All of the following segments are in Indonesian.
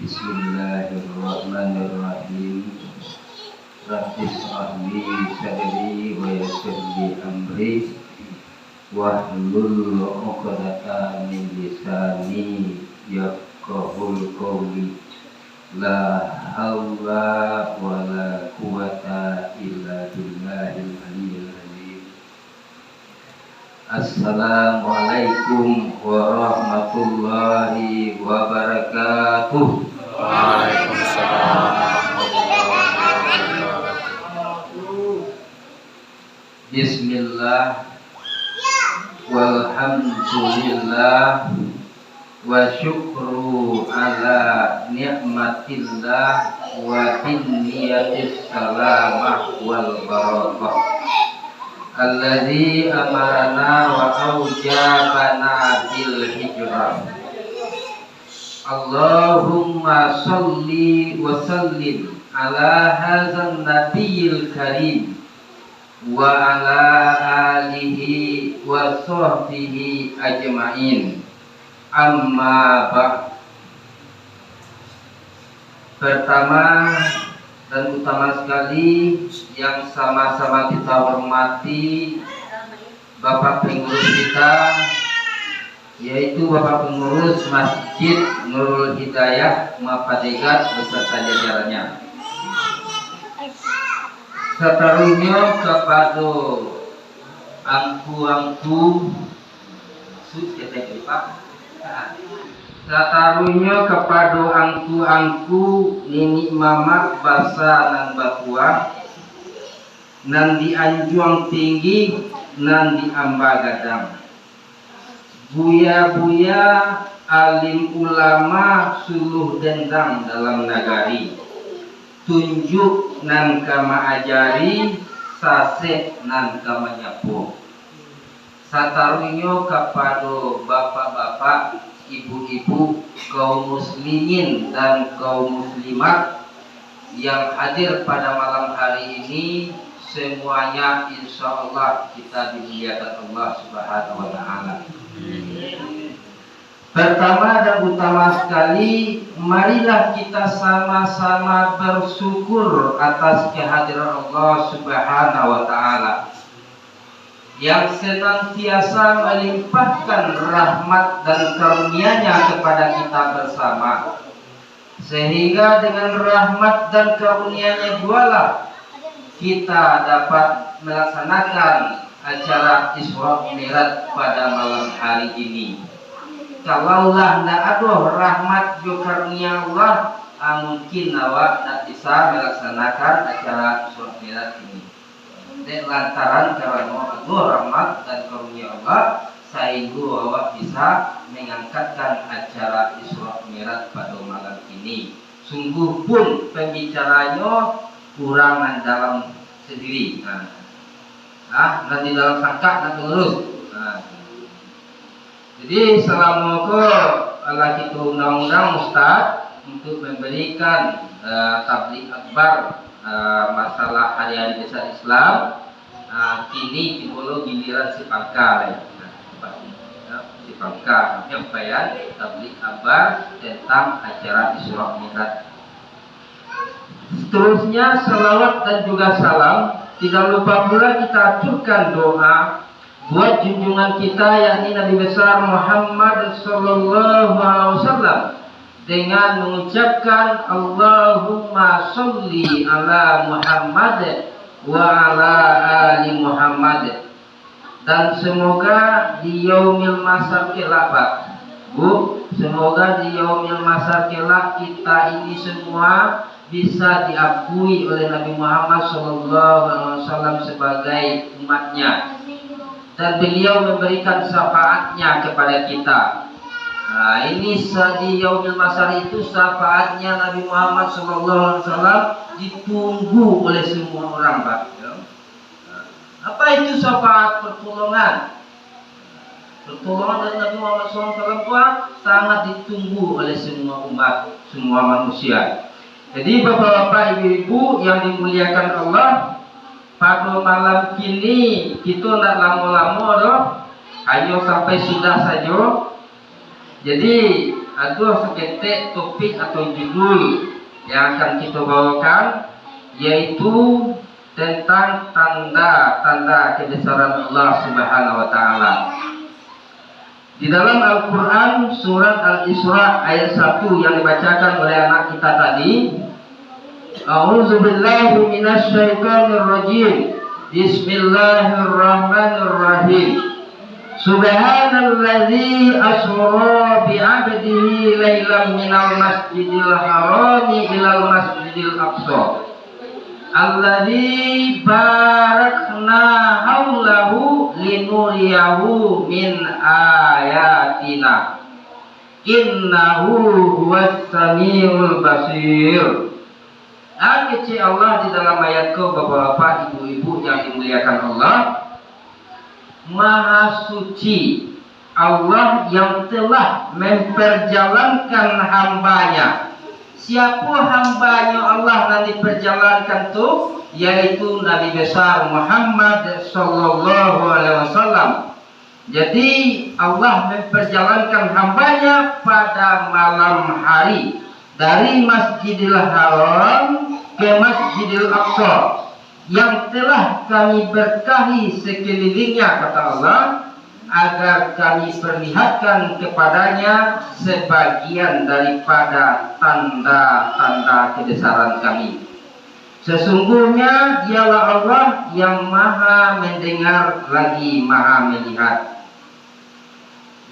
Bismillahirrahmanirrahim. Rabbi shrah li sadri wa yassir li amri wahlul 'uqdatam min lisani yafqahul qawli. La haula wa la quwwata illa billahil aliyyil azim. Assalamualaikum warahmatullahi wabarakatuh. Waalaikumsalam warahmatullahi wabarakatuh. Bismillah walhamdulillah wa syukru ala ni'matillah wa binniyatis salamah wal barakah alladzi amarana wa aujabana bil hijrah. Allahumma sholli wa sallim ala hadzal nabiyil karim wa ala alihi wa sahbihi ajma'in. Amma ba'd. Pertama dan utama sekali yang sama-sama kita hormati Bapak pengurus kita, yaitu Bapak pengurus Masjid Nurul Hidayah Mapadegat beserta jajarannya. Satarunya kepada angku-angku Satarunya kepada angku-angku nini mamak basa nan bakua nan di anjuang tinggi nan di ambagadang. Buya-buya alim ulama suluh dendang dalam nagari, tunjuk nan kama ajari, sase nan kama nyapu. Satarunya kepada bapak-bapak, ibu-ibu, kaum muslimin dan kaum muslimat yang hadir pada malam hari ini, semuanya insya Allah kita dimuliakan Allah Subhanahu wa Ta'ala. Pertama dan utama sekali, marilah kita sama-sama bersyukur atas kehadiran Allah Subhanahu wa Ta'ala yang senantiasa melimpahkan rahmat dan karunia-Nya kepada kita bersama, sehingga dengan rahmat dan karunia-Nya jualah kita dapat melaksanakan acara Isra Mi'raj pada malam hari ini. Kalaulah ndak ada rahmat dan karunia Allah, mungkin awak tak bisa melaksanakan acara Isra Mi'raj ini. Dan lantaran karena ada rahmat dan karunia Allah, sehingga awak bisa mengangkatkan acara Isra Mi'raj pada malam ini. Sungguh pun pembicaranya kurangan dalam sendiri. Nanti dalam sangka nanti lurus. Jadi selama Allah kita undang-undang Ustaz untuk memberikan tabligh akbar masalah hari-hari besar Islam, kini dimulai giliran si Pangka si Pangka penyampaian tabligh akbar tentang acara Isra Mi'raj. Seterusnya salawat dan juga salam. Tidak lupa pula kita aturkan doa buat junjungan kita yakni Nabi besar Muhammad sallallahu alaihi wasallam dengan mengucapkan Allahumma sholli ala Muhammad wa ala ali Muhammad. Dan semoga di yaumil masar kelak, Pak Bu, semoga di yaumil masar kelak kita ini semua bisa diakui oleh Nabi Muhammad SAW sebagai umatnya, dan beliau memberikan syafaatnya kepada kita. Ini di yaumil masar itu syafaatnya Nabi Muhammad SAW ditunggu oleh semua orang, Pak. Apa itu syafaat pertolongan? Pertolongan dari Nabi Muhammad SAW sangat ditunggu oleh semua umat, semua manusia. Jadi bapak-bapak, ibu-ibu yang dimuliakan Allah, pada malam kini kita nak lama-lama doh, hanya sampai sudah saja. Jadi ada seketik topik atau judul yang akan kita bawakan, yaitu tentang tanda-tanda kebesaran Allah Subhanahu wa taala. Di dalam Al-Qur'an surat Al-Isra ayat 1 yang dibacakan oleh anak kita tadi, A'udzubillahi minasyaitonir rajim. Bismillahirrahmanirrahim. Subhanalladzi asra bi'abdihi lailan minal masjidil harami ilal masjidil aqsa alladzi barakna haulahu linuriyahu min ayatina innahu huwas samiul basir. Kecil Allah di dalam ayat ke bapak-bapak, ibu-ibu yang dimuliakan Allah, Maha suci Allah yang telah memperjalankan hambanya. Siapa hambanya Allah yang diperjalankan tuh? Yaitu Nabi besar Muhammad Sallallahu Alaihi Wasallam. Jadi Allah memperjalankan hambanya pada malam hari dari Masjidil Haram ke Masjidil Aqsa yang telah kami berkahi sekelilingnya, kata Allah, agar kami perlihatkan kepadanya sebagian daripada tanda-tanda kebesaran kami. Sesungguhnya dialah Allah yang maha mendengar lagi maha melihat.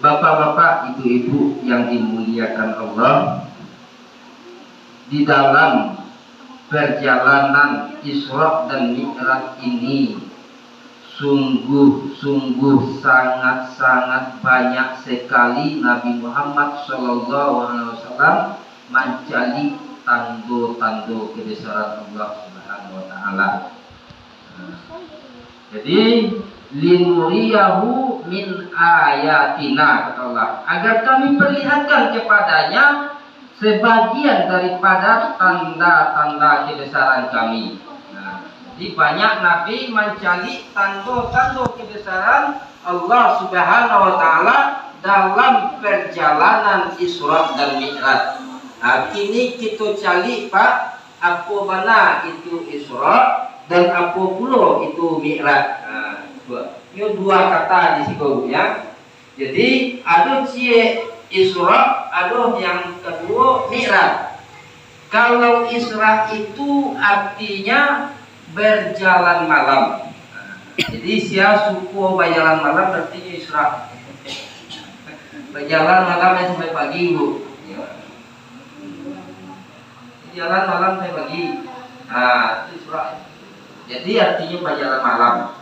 Bapak-bapak, ibu-ibu yang dimuliakan Allah, di dalam perjalanan Isra dan Mi'raj ini sungguh-sungguh sangat-sangat banyak sekali Nabi Muhammad SAW mencari tanda-tanda kebesaran Allah Subhanahu wa taala. Jadi linuriyahu min ayatina, kata Allah, agar kami perlihatkan kepadanya sebagian daripada tanda-tanda kebesaran kami. Jadi banyak Nabi mencari tanda-tanda kebesaran Allah Subhanahu wa taala dalam perjalanan Isra dan Mi'raj. Kini kita cari Pak, apa mana itu Isra dan apa pula itu Mi'raj. Ini dua kata di situ ya. Jadi ada cie Isra, ada yang kedua Mi'raj. Kalau Isra itu artinya berjalan malam. Jadi sia suku berjalan malam berarti Isra. Berjalan malam sampai pagi, Bu. Jalan malam sampai pagi. Itu Isra. Jadi artinya berjalan malam.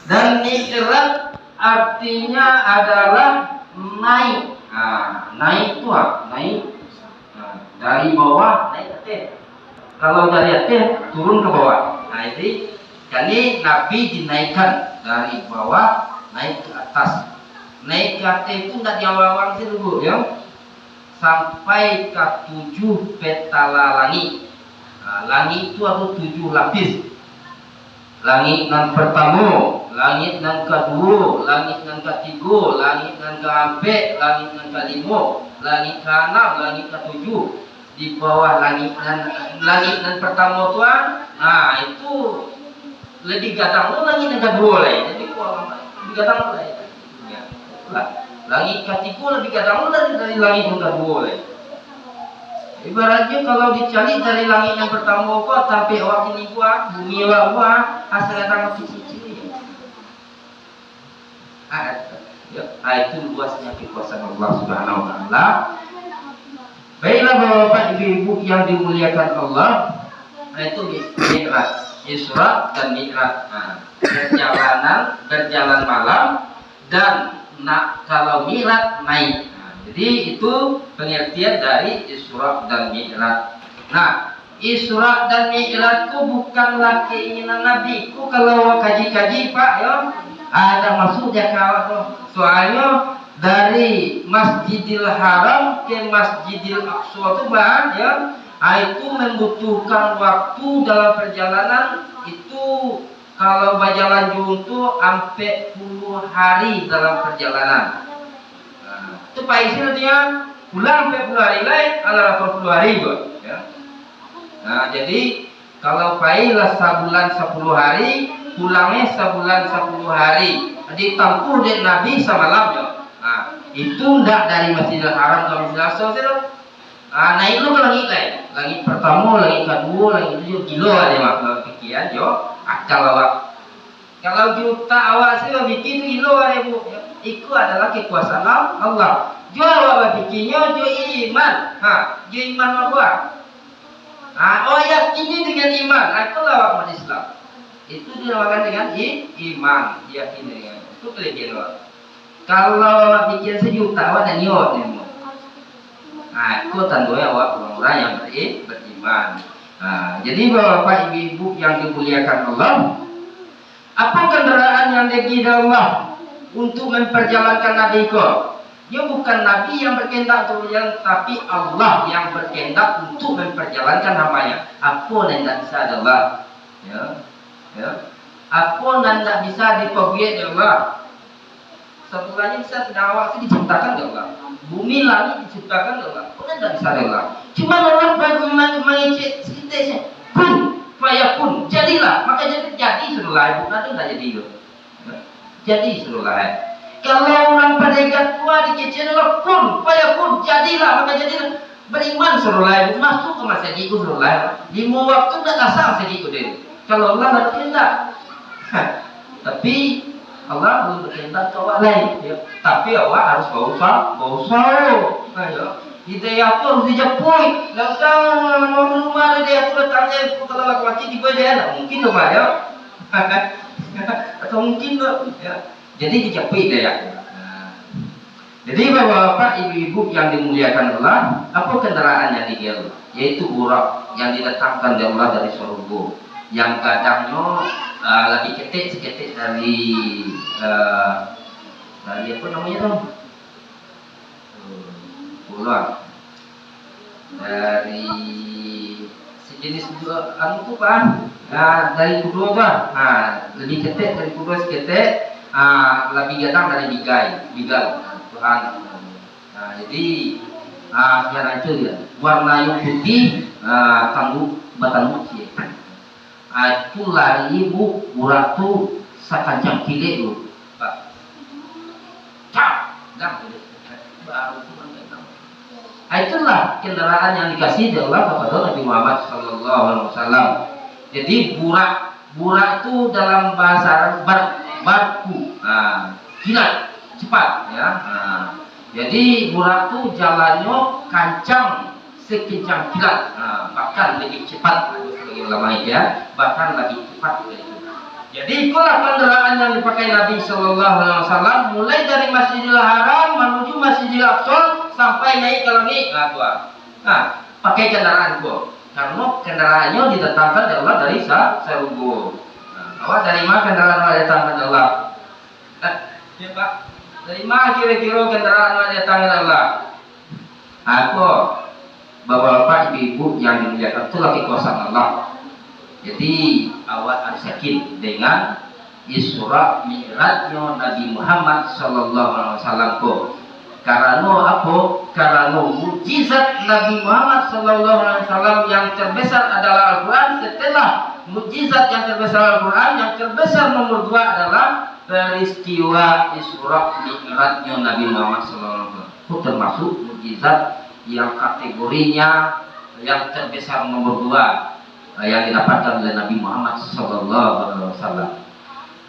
Dan Mi'raj artinya adalah naik. Naik itu apa? Naik dari bawah naik ke atas. Kalau dari atas turun ke bawah. Jadi Nabi dinaikkan dari bawah naik ke atas. Naik ke atas itu nggak di awal-awal sih dulu ya, sampai ke 7 petala langit. Langit itu ada 7 lapis. Langit yang pertama, langit yang kedua, langit yang ketiga, langit yang keempat, langit yang kelima, langit ke-6, langit ke-7. Di bawah langit yang pertama tuan, itu lebih gadang langit yang kedua lah. Jadi lebih gadang lah. Ya, langit ketiga lebih gadang dari langit yang kedua lah. Ibaratnya kalau dicari dari langit yang pertama kok sampai awak ini gua, bumi awak hasil datang cici-cici. Itu luasnya kekuasaan Allah Subhanahu wa taala. Baiklah Bapak Ibu yang dimuliakan Allah, itu Mi'raj, Isra dan Mi'raj. Berjalan malam, dan kalau Mi'raj naik. Jadi itu pengertian dari Isra dan Mi'raj. Isra dan Mi'raj itu bukanlah keinginan Nabi. Kalau kaji-kaji Pak ya, Ada maksudnya kalau soalnya dari Masjidil Haram ke Masjidil Aqsa itu ya, itu membutuhkan waktu dalam perjalanan itu kalau berjalan juntu sampai 10 hari dalam perjalanan. Nah, itu Pak Isil dia pulang sampai 10 hari lain, ada 80 hari kok. Ya. Nah, jadi kalau Pailah sebulan 10 hari, pulangnya sebulan 10 hari. Jadi tempuh dari Nabi semalamnya. Nah, itu ndak dari Masjidil Haram ke Masjidil Aqsa itu. Nah, itu ke langit lain. Langit pertama, langit kedua, langit itu kilo aja mak pikiran jo. Akal awak. Kalau juta awak sih bikin kilo aja bu. Itu adalah kekuasaan Allah. Jo awak bikinnya jo iman. Jo iman apa? Oh yakini dengan iman, itulah umat Islam. Itu dinamakan dengan iman, yakin dengan itu kelebihan orang. Kalau bikin sejuta, awak dan nyot nih. Nah, itu tentunya awak orang-orang yang beriman. Nah, jadi bapak ibu yang dimuliakan Allah, apa kendaraan yang diberi Allah untuk memperjalankan Nabi kau? Dia bukan Nabi yang berkehendak untuk berjalan, tapi Allah yang berkehendak untuk memperjalankan hambanya. Apa yang tidak bisa adalah, apa yang tidak bisa diperbuat Allah. Sebenarnya bisa sedang awak sih diciptakan Allah. Bumi langit diciptakan Allah. Apa yang tidak bisa Allah. Cuma Allah mengicip sekitarnya. Kun, fayakun, jadilah. Maka jadi suruh lain. Nanti tidak jadi itu. Jadi suruh lain. Kalau orang pedagang tua dikecil adalah kun, fayakun, jadilah, maka jadilah. Beriman suruh lain, masuk ke masjid itu suruh lain. Di waktu tidak asal masjid itu deh. Kalau Allah tidak berkehendak, tapi Allah belum berkehendak ke awak lain. Ya. Tapi awak harus berusaha. Hidayah itu harus dijapui. Langsung rumah dia itu datangnya kalau laki-laki tiba dia, mungkin tuh pak ya. Atau mungkin tuh. Ya. Jadi dijapui daya. Nah, jadi bapak ibu-ibu yang dimuliakan Allah, apa kendaraan yang dijual? Yaitu burak yang didatangkan dari Allah dari surga. Yang kadangnya lagi seketik dari apa namanya tuh? Bulan. Dari sejenis anu tuh pak. Nah, dari kedua pak. Nah, lebih ketik dari kedua seketik. Lebih datang dari bigal Tuhan. Nah, jadi sekarang itu ya warna yang putih tangguh batang putih. Itu lari ibu urat tuh sakancang kile lu pak. Baru itulah kendaraan yang dikasih oleh Allah kepada Nabi Muhammad SAW. Jadi burak itu dalam bahasa Arab barku, kilat, cepat ya. Jadi burak itu jalannya kancang sekencang kilat, bahkan lebih cepat sebagai ulama ya, bahkan lebih cepat dari itu. Jadi itulah kendaraan yang dipakai Nabi Shallallahu Alaihi Wasallam mulai dari Masjidil Haram menuju Masjidil Aqsa sampai naik ke langit. Pakai kendaraan kok, karena kendaraannya ditetapkan Allah dari surga. Awak dari mana kendaraan yang datangkan Allah? Ya Pak, dari mana kira-kira kendaraan yang datangkan Allah? Aku, bapak-bapak, ibu-ibu yang dimuliakan itu lagi kuasa Allah. Jadi awak harus yakin dengan Isra Mi'rajnya Nabi Muhammad Sallallahu Alaihi Wasallam. Karena apa? Karena mukjizat Nabi Muhammad Sallallahu Alaihi Wasallam yang terbesar adalah Al-Quran. Setelah mukjizat yang terbesar Al-Quran, yang terbesar nomor 2 adalah peristiwa Isra Mi'rajnya Nabi Muhammad Sallallahu Alaihi Wasallam. Itu termasuk mukjizat yang kategorinya yang terbesar nomor 2 yang didapatkan oleh Nabi Muhammad Sallallahu Alaihi Wasallam.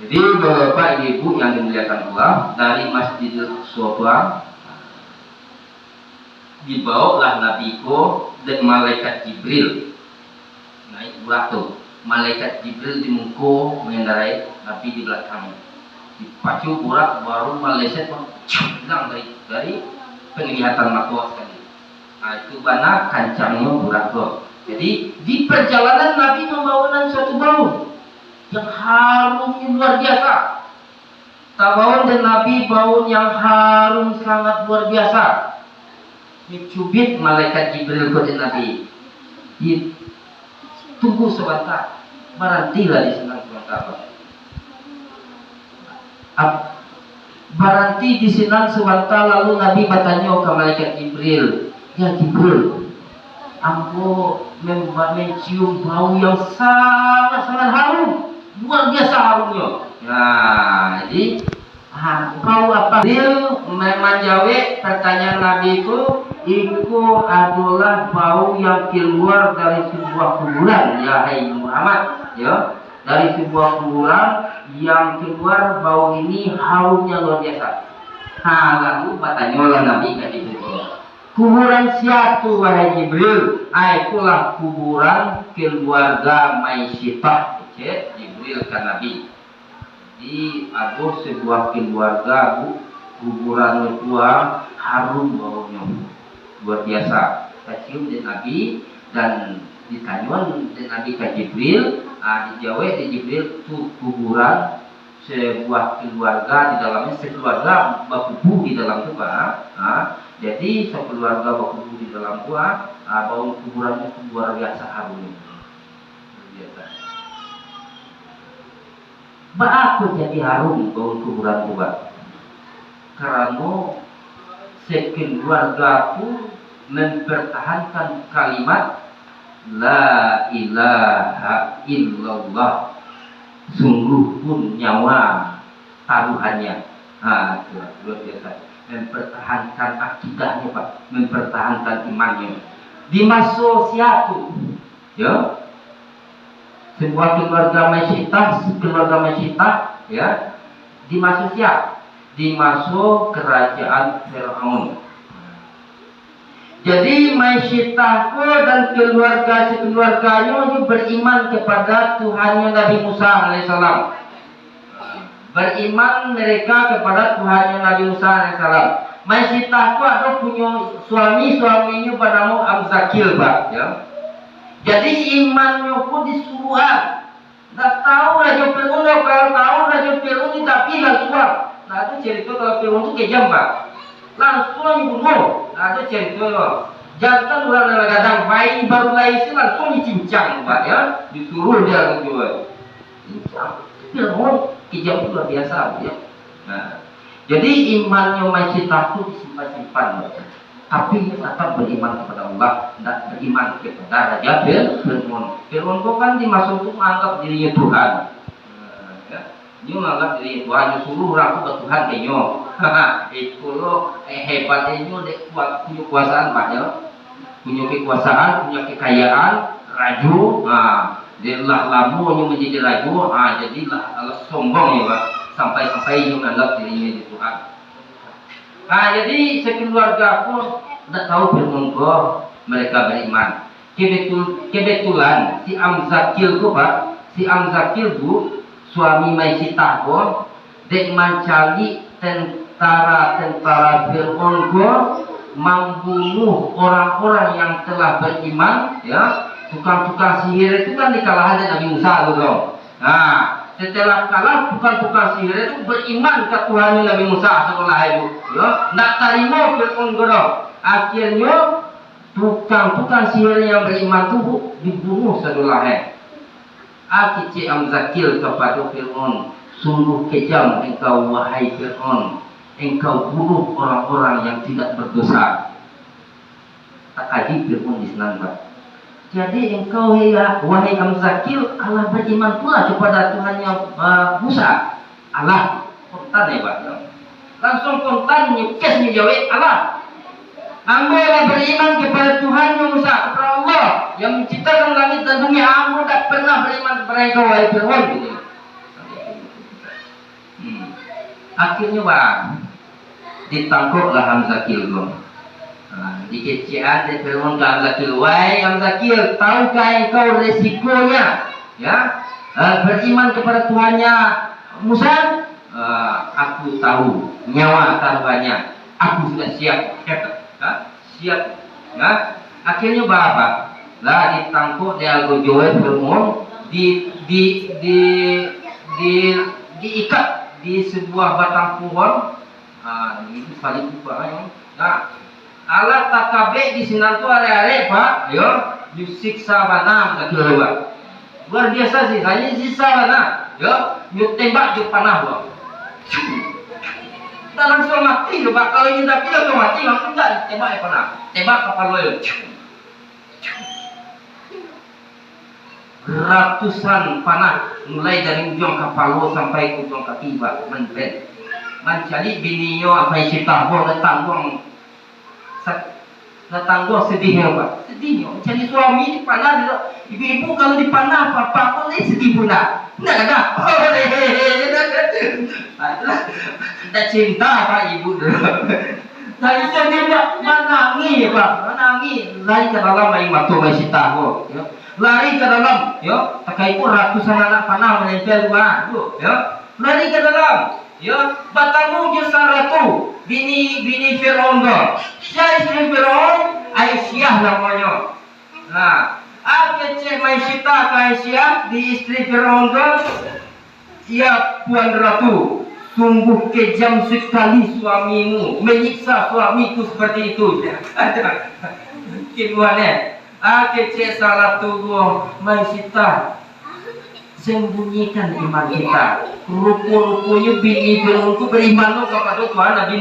Jadi bapak ibu yang dimuliakan Allah, dari Masjidil Aqsa dibawalah Nabi ko dan malaikat Jibril naik burak tuh. Malaikat Jibril di muka mengendarai Nabi di belakangnya. Dipacu burak baru meleset hilang dari penglihatan mata sekali. Itu bana kancangnya burak tuh. Jadi di perjalanan Nabi membawakan suatu bau yang harumnya luar biasa. Tabaun dan Nabi baun yang harum sangat luar biasa. Dicubit malaikat Jibril kepada Nabi. Tunggu sebentar. Berhentilah di sana sebentar. Berhenti di sini sebentar, lalu Nabi bertanya ke malaikat Jibril, ya Jibril, aku mencium bau yang sangat harum, luar biasa harumnya. Nah, jadi bau apa? Jibril menjawab pertanyaan Nabi itu adalah bau yang keluar dari sebuah kuburan, ya hai Muhammad, ya, dari sebuah kuburan yang keluar bau ini harumnya luar biasa. Lalu bertanyalah Nabi ke Jibril, kuburan siapa wahai Jibril? Itulah kuburan keluarga Maisyitah. Jibril ke Nabi. Di ada sebuah keluarga kuburan tua harum baunya luar biasa. Cium di Nabi dan ditanya di Nabi ke Jibril. Dijawab di Jibril itu kuburan sebuah keluarga, di dalamnya sekeluarga berkubu di dalam itu Pak. Jadi sekeluarga berkubu di dalam gua, bau kuburannya itu luar biasa harumnya. Biasa. Aku jadi harum bau kuburan gua. Karena sekeluargaku mempertahankan kalimat La ilaha illallah, sungguh pun nyawa taruhannya. Luar biasa. Mempertahankan akidahnya Pak, mempertahankan imannya. Dimasuk siapa? Ya, sebuah keluarga Maisyitah, ya, dimasuk siapa? Dimasuk kerajaan Fir'aun. Jadi Maisyitah dan keluarganya itu beriman kepada Tuhannya Nabi Musa alaihissalam. Beriman mereka kepada Tuhannya Nabi Musa alaihissalam. Maisyitah ada punya suaminya bernama Amzakil Pak. Ya. Jadi imannya pun disuruhan. Tidak tahu Raja Fir'aun, kalau tahu Raja Fir'aun tidak pilih suap. Nah itu cerita kalau Fir'aun itu kejam Pak. Langsung dibunuh. Ada cerita loh. Jantan orang dalam gadang bayi baru lahir langsung dicincang Pak ya. Disuruh dia menjual. Cincang. Fir'aun kejam itu luar biasa ya. Nah, jadi imannya Maisyitah itu disimpan-simpan. Tapi tetap beriman kepada Allah, tidak beriman kepada Raja Fir'aun. Fir'aun itu kan dimasuk menganggap dirinya Tuhan. Dia menganggap diri Tuhan, suruh orang itu Tuhan kayaknya. Itu lo hebatnya dia punya kuasaan banyak, punya kekuasaan, punya kekayaan, raju. Dia lah lamu menjadi raju. Jadilah Allah sombong ya Pak, sampai dia menganggap dirinya di Tuhan. Jadi sekeluarga pun tidak tahu Fir'aun mereka beriman. Kebetulan si Amzakil itu Pak, si Amzakil bu suami Maisyitah dek mencari tentara Fir'aun membunuh orang-orang yang telah beriman ya. Tukang-tukang sihir itu kan dikalahkan Nabi Musa loh. Setelah kalah tukang-tukang sihir itu beriman ke Tuhan Nabi Musa setelah itu ya. Nak terima Fir'aun akhirnya tukang-tukang sihir yang beriman itu dibunuh setelah Akici Amzakil kepada Fir'aun, sungguh kejam engkau wahai Fir'aun, engkau bunuh orang-orang yang tidak berdosa. Tak adil Fir'aun di sana Pak. Jadi engkau ya wahai Amzakil, Allah beriman pula kepada Tuhannya Musa. Allah kontan ya Pak. Langsung kontan nyekes menjawab Allah. Ambillah beriman kepada Tuhannya Musa, kepada Allah yang menciptakan langit dan bumi. Aku tak pernah beriman kepada engkau wahai Fir'aun gitu. Akhirnya Pak, ditangkaplah Amzakil. Di kecian dari Fir'aun ke Amzakil, wahai Amzakil, tahukah engkau resikonya ya beriman kepada Tuhannya Musa? Aku tahu nyawa taruhannya, aku sudah siap. Siap. Akhirnya apa? Lah ditangkap di Algojoe Fir'aun, diikat di sebuah batang pohon. Itu paling upah. Nah, alat takabe di sinan tu are-are Pak, yo, disiksa bana kata Pak. Luar biasa sih, saya siksa bana, yo, yo tembak yo panah Pak. Tak langsung mati loh Pak, kalau ingin tapi langsung mati, langsung tak tembak panah, tembak kapal lo. Ratusan panah mulai dari ujung kapal lo sampai ujung kaki Pak, menbet. Mencari bininya apa isi tahu datang gua sedihnya Pak, sedihnya cari suami di panah, ibu-ibu kalau di panah papa pun sedih pula, enggak ada, ada cinta Pak ibu dulu. Nah itu dia menangis Pak, menangis lari ke dalam air mata masih tahu, ya. Lari ke dalam, ya, terkait pun ratusan anak panah menempel luar, ya, lari ke dalam. Ya, batamu jasa ratu bini Firaun dong. Saya istri Firaun, Aisyah namanya. Nah, Cek Maisyita Aisyah di istri Firaun dong. Ya puan ratu, sungguh kejam sekali suamimu, menyiksa suamiku seperti itu. Ada kibuannya. Cek ratu Maisyita, sembunyikan iman kita. Rupu-rupunya bini Firaun itu beriman kepada Tuhan Nabi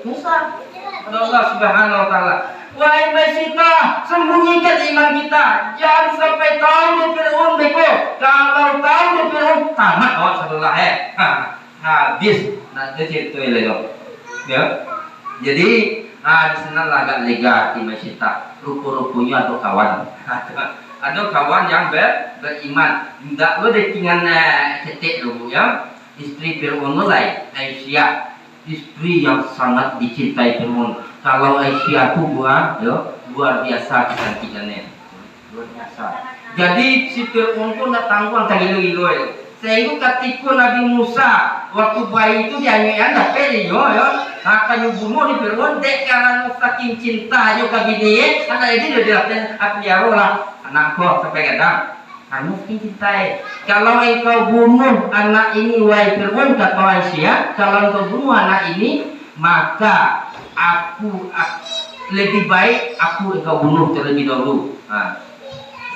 Musa, kepada Allah Subhanahu Wa Taala. Wahai Maisyita, sembunyikan iman kita. Jangan sampai tahu di Firaun beko. Kalau tahu di Firaun tamat setelah habis. Nanti cerita lagi. Ya. Jadi di sana agak lega di Maisyita. Rupu-rupunya atau kawan. Ada kawan yang beriman, tidak lo dengan cetek dulu ya. Istri Firaun mulai Aisyah, istri yang sangat dicintai Firaun. Kalau Aisyah itu luar biasa kecantikannya, luar biasa. Jadi si Firaun pun datang pun tak gilu-gilu ya. Sehingga ketika Nabi Musa waktu bayi itu dianyai anda peri ya. Akan bunuh di Firaun dek karena saking cinta yo kabini, anak ini dia pelihara lah. Anak kau sampai kadang, kamu mungkin cintai. Kalau engkau bunuh anak ini wahai Firaun kata Aisyah, kalau engkau bunuh anak ini, maka aku lebih baik engkau bunuh terlebih dahulu.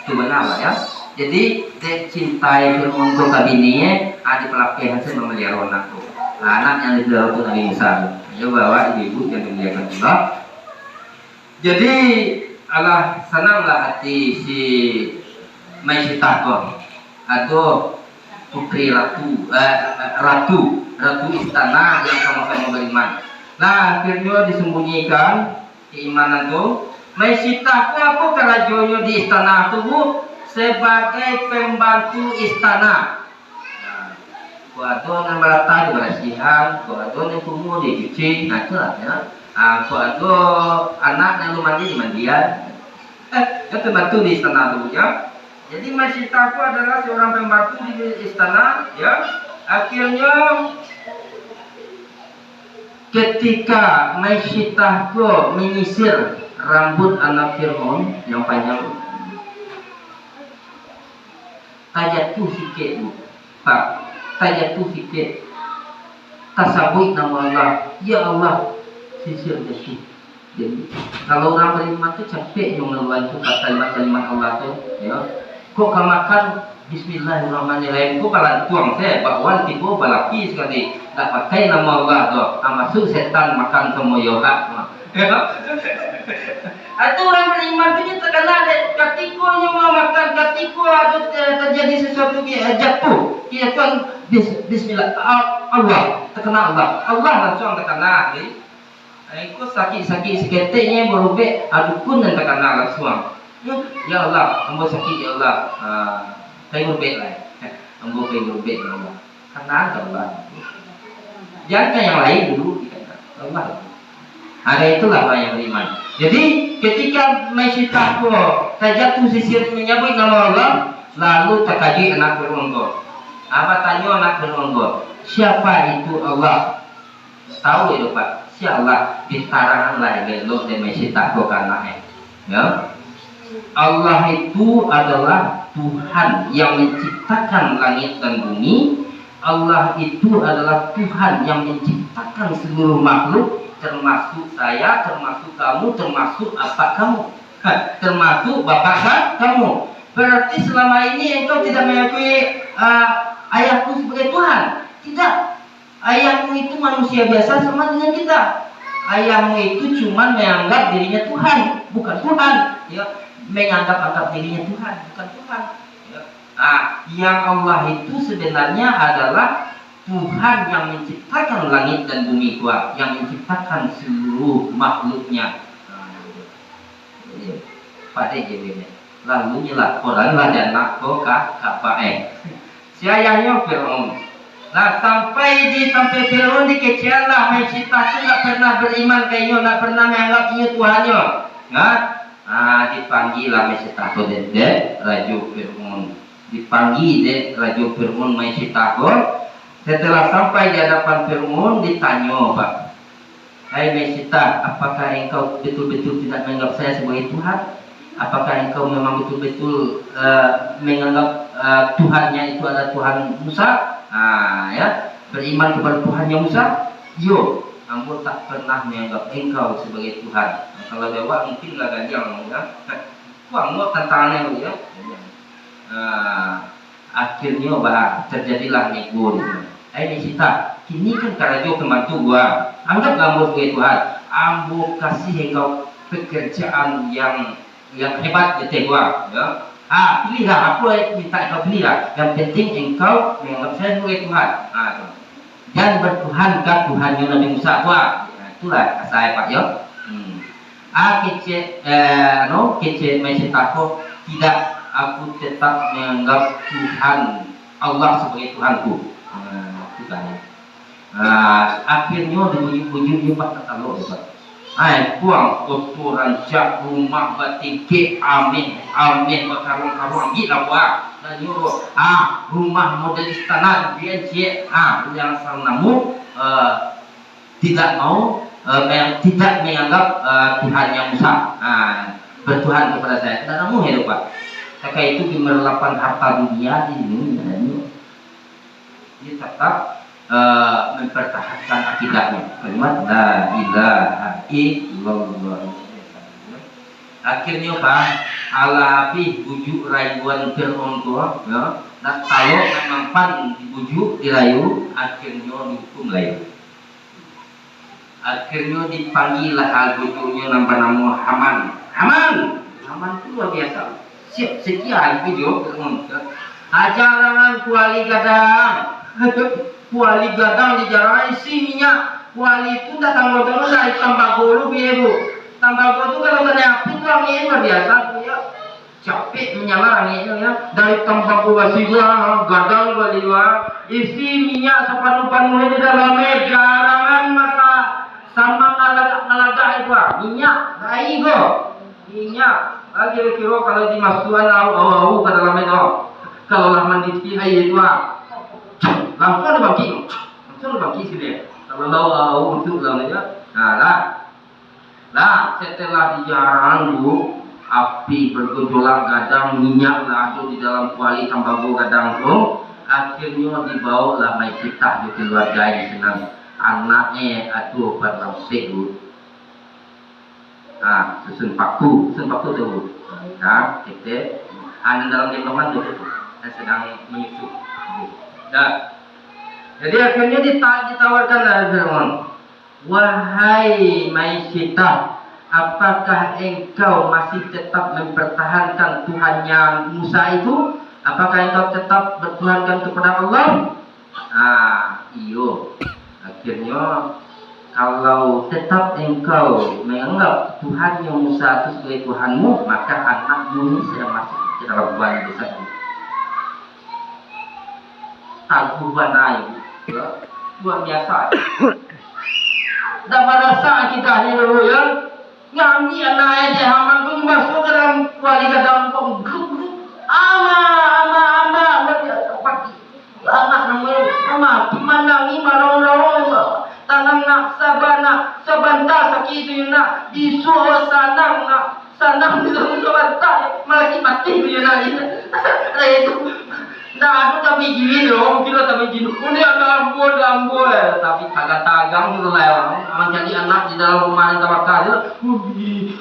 Itu benar lah ya. Jadi cintai Firaun kau kabininya, ada pelakon saya memelihara anakku. Anak yang dipelihara itu Nabi Musa. Dia bawa ibu yang dimuliakan Allah. Jadi Allah senanglah hati si Maisyita kau. Atau putri ratu istana yang sama-sama beriman. Nah akhirnya disembunyikan keimanan tu. Maisyita aku kerajaannya di istana tu sebagai pembantu istana. Kuado yang merata di berasihan, kuado yang kumuh di cuci, nah itu lah ya. Kuado anak yang lu mandi di mandian, itu bantu di istana dulu ya. Jadi Maisyita adalah seorang pembantu di istana ya. Akhirnya ketika Maisyita menyisir rambut anak Firaun yang panjang, tajatuh sikit bu, Pak. Tajatuh sikit, tasabut nama Allah, ya Allah, sisir jatuh. Jadi kalau orang beriman tu capek yang meluan tu kalimat-kalimat Allah tu, ya. Kok makan Bismillahirrahmanirrahim, kok kalau tuang saya bakwan tipu balaki sekali, tak pakai nama Allah tu, masuk setan makan semua yoga. Atau orang beriman tu terkena ketika yang mau makan, ketika ada terjadi sesuatu jatuh, dia tuan Bismillah Allah terkena Allah langsung terkena. Aku sakit seketiknya berubah, adukun dan terkena langsung. Ya Allah, ambo sakit ya Allah, saya berubah lah, ambo saya berubah ya Allah, karena Allah. Jangan yang lain dulu, Allah. Ada itulah orang yang beriman. Jadi ketika Maisyita terjatuh sisir menyebut nama Allah, lalu terkaji anak Firaun. Apa tanya anak Firaun? Siapa itu Allah? Tahu ya Pak? Si Allah ditarangan lah gelok dan Maisyita karena ya. Allah itu adalah Tuhan yang menciptakan langit dan bumi Allah itu adalah Tuhan yang menciptakan seluruh makhluk, termasuk saya, termasuk kamu, termasuk bapak kamu, termasuk bapak kamu. Berarti selama ini engkau tidak mengakui ayahku sebagai Tuhan. Tidak. Ayahmu itu manusia biasa sama dengan kita. Ayahmu itu cuma menganggap dirinya Tuhan, bukan Tuhan. Ya, menganggap dirinya Tuhan, bukan Tuhan. Yang Allah itu sebenarnya adalah Tuhan yang menciptakan langit dan bumi gua, yang menciptakan seluruh makhluknya. Pada jadinya. Lalu nyelat orang dan nak kapae. Si ayahnya Fir'aun. Nah sampai di tempat Fir'aun dikecewakan lah, Mesita itu nggak pernah beriman kayaknya, nggak pernah menganggap ini Tuhannya. Dipanggil lah Mesita itu deh Raja Fir'aun. Dipanggil deh Raja Fir'aun Mesita itu. Setelah sampai di hadapan Fir'aun ditanya, Pak, hai Mesita, apakah engkau betul-betul tidak menganggap saya sebagai Tuhan? Apakah engkau memang betul-betul menganggap Tuhannya itu adalah Tuhan Musa? Ya, beriman kepada Tuhannya Musa? Yo, kamu tak pernah menganggap engkau sebagai Tuhan. Kalau dewa mungkin lah ganjang, ya. Kamu tantangannya ya. Akhirnya terjadilah nego. Mesita, kini kan karajo pembantu gua. Anggap kamu sebagai Tuhan. Ambo kasih engkau pekerjaan yang hebat di gua, ya. Pilihlah apa minta engkau pilihlah. Yang penting engkau menganggap saya sebagai Tuhan. Dan bertuhankah Tuhannya Nabi Musa gua. Itulah saya Pak ya. Kece Mesita kok tidak, aku tetap menganggap Tuhan Allah sebagai Tuhanku. Akhirnya dibujuk-bujuk Pak Tatalo Pak. Buang kotoran jak rumah batik amin bakarung-karung gila Pak. Dan nyuruh rumah model istana BNC yang namu tidak mau tidak menganggap Tuhannya Musa bertuhan kepada saya. Tidak namu ya Pak. Maka itu gemerlapan harta dunia di dunia ini tetap mempertahankan akidahnya. Kalimat la ilaha illallah. Akhirnya Pak, alapi bujuk rayuan Fir'aun tua, ya. Nah kalau memang pan dibujuk dirayu, akhirnya dihukum layu. Akhirnya dipanggil lah hal bujuknya nama Haman itu luar biasa. Sekian video Fir'aun. Ajaran kuali gadang. Kuali gadang dijarai isi minyak. Kuali itu datang motor dari Tambakolo Bu. Tambakolo itu kalau kena api itu angin luar biasa ya. Capek menyala anginnya ya. Dari Tambakolo gua gadang baliwa isi minyak sepanuh-panuhnya di dalamnya garangan masa sama ngalaga itu minyak rai go. Minyak lagi kira kalau dimasukkan au ke dalam itu. Kalau lah mandi air itu langsung dibagi sini. Kalau untuk lawannya, setelah dijarang bu, api bergejolak gadang minyak langsung di dalam kuali tambago gadang tu, akhirnya dibawa lah Mesita di keluarga ini senang anaknya atuh pada segu. Susun paku tu, kita dalam lingkungan tu sedang menyusu. Jadi akhirnya ditawarkan oleh Fir'aun, wahai Mesita, apakah engkau masih tetap mempertahankan Tuhannya Musa itu? Apakah engkau tetap bertuhankan kepada Allah? Iyo. Akhirnya kalau tetap engkau menganggap Tuhannya Musa itu sebagai Tuhanmu, maka anakmu ini sudah masuk ke dalam buah dosa. Tangguhan air luar biasa. Dan pada saat kita ini dulu ya ngambil anaknya di Haman pun masuk ke dalam kuali gadang pun ama pagi anak nama pemandangi marong-marong tanang nak sabanta sakit itu nak di suasana nak sanang di dalam sabanta malah mati itu Nah, aku tapi gini dong, kira tapi gini. Ini ada ambo, tapi kagak tagang gitu lah. Menjadi anak di dalam rumah yang tawakal.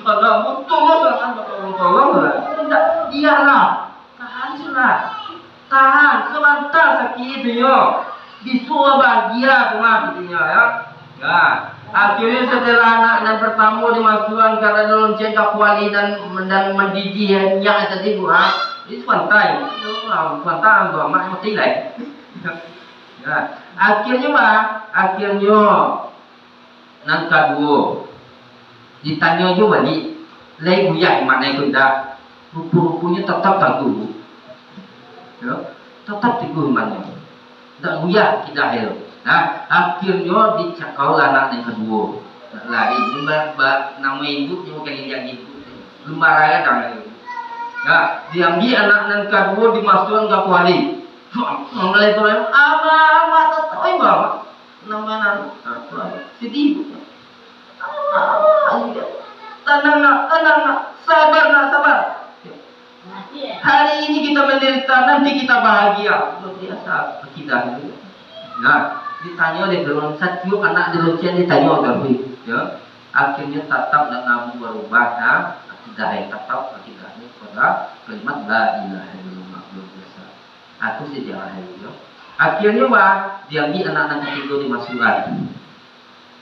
Ada ambo tolong lah. Iya lah, tahan sudah, tahan sebentar sakit itu yo. Disuruh bahagia cuma gitunya ya. Ya, akhirnya setelah anak dan pertama dimasukkan karena dalam cengkak kuali dan mendidih yang tadi gua. Ini pantai, pantai gua mak mati lah. Ya, akhirnya nang kedua ditanya juga di lagi buyak mana kuda, rupu-rupunya tetap tangguh, ya, tetap tangguh mana, tak buyak kita hel. Nah, akhirnya dicakau anak yang kedua, lari nama induk juga kan yang itu, lembarannya tangan. Ya, diambil anak dan kedua dimasukkan ke kuali. Mulai tu ama tak tahu apa nama sedih. Tenang nak, sabar. Hari ini kita menderita, nanti kita bahagia. Luar biasa kita itu. Nah, ditanya oleh dalam satu anak delucian ditanya tapi, ya, akhirnya tetap dan namu berubah. Akidah yang tetap akidahnya pada kalimat la ilaha illallah. Aku sejarah itu. Akhirnya diambil anak-anak ketiga dimasukkan.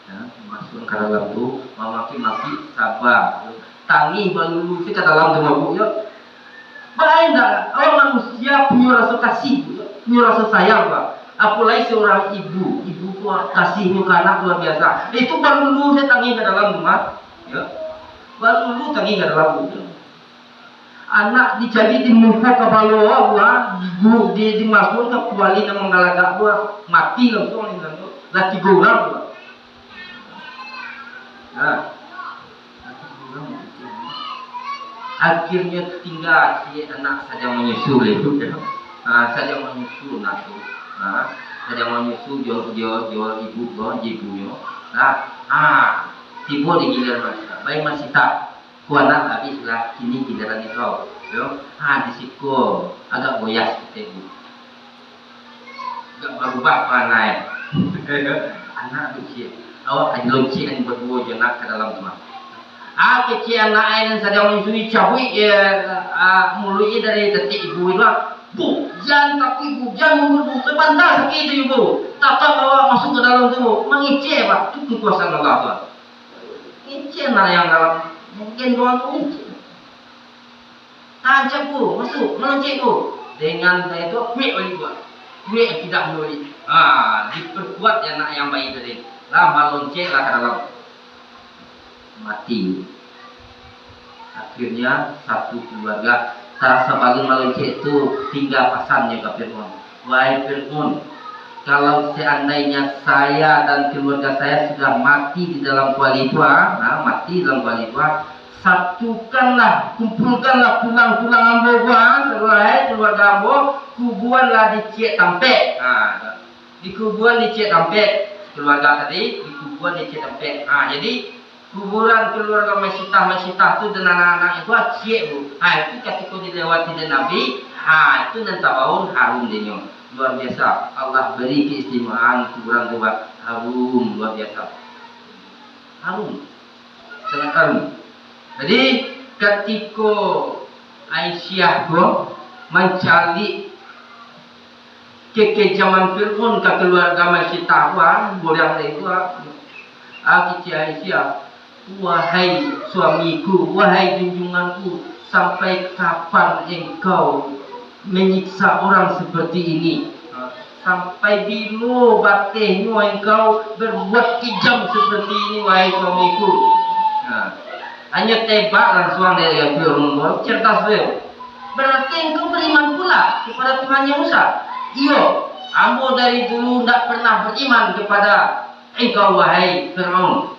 Ya, dimasukkan ke dalam itu, maki-maki sabar. Tangi balulu kita dalam tubuh ya. Bayangkan orang manusia punya rasa kasih, punya rasa sayang, Pak. Apalagi seorang ibu kasihnya ke anak luar biasa. Itu balulu saya tangi ke dalam rumah, ya. Balulu tangi ke dalam rumah. Anak dicari di muka ke bawah gua dimasukkan ke kuali dan menggalak gua mati langsung lah 3 orang gua. Nah, akhirnya tinggal si anak saja menyusul itu, saja menyusul natu, saja menyusul jual ibunya. Nah, tiba di giliran masih, baik masih tak. Kuanak habis lah kini giliran itu, yo. Di situ agak goyah kita itu, agak berubah panai. Anak kecil, awak ada lonceng yang berdua jenak ke dalam rumah. Kecil anak yang sedang menyusui cabui, mulai dari detik ibu itu, bu, jangan takut ibu, jangan mundur sebentar sakit itu ibu. Tatap awak masuk ke dalam tubuh, mengiceh pak, itu kekuasaan Allah tuh. Iceh mana yang dalam mungkin doang kunci. Tancap bu, masuk, melonceng bu. Dengan itu, kuih oleh gua, kuih tidak melalui. Diperkuat anak yang baik tadi. Lah melonceng lah ke dalam. Mati. Akhirnya satu keluarga sebagai melonceng itu tinggal pesannya ke Fir'aun. Wahai Fir'aun, kalau seandainya saya dan keluarga saya sudah mati di dalam kuali itu, satukanlah, kumpulkanlah tulang-tulang ambo gua, seluruh keluarga ambo, kubuanlah di Cik Tampek. Di kubuan di Cik Tampek, keluarga tadi di kubuan di Cik Tampek. Jadi kuburan keluarga Masitah itu dan anak-anak itu Cik bu. Itu ketika dilewati dan Nabi, itu nanti tahun harum dia. Luar biasa, Allah beri keistimewaan kuburan buat harum, luar biasa, harum, sangat harum. Jadi ketika Aisyah mencari kekejaman Fir'aun ke keluarga Masitah boleh itu, Aisyah, wahai suamiku, wahai junjunganku, sampai kapan engkau menyiksa orang seperti ini? Sampai bila batihmu engkau berbuat kejam seperti ini, wahai suamiku? Hanya tebak langsung dari Fir'aun, cerdas dia. Berarti engkau beriman pula kepada Tuhannya Musa? Iyo, ambo dari dulu tidak pernah beriman kepada engkau, wahai Fir'aun.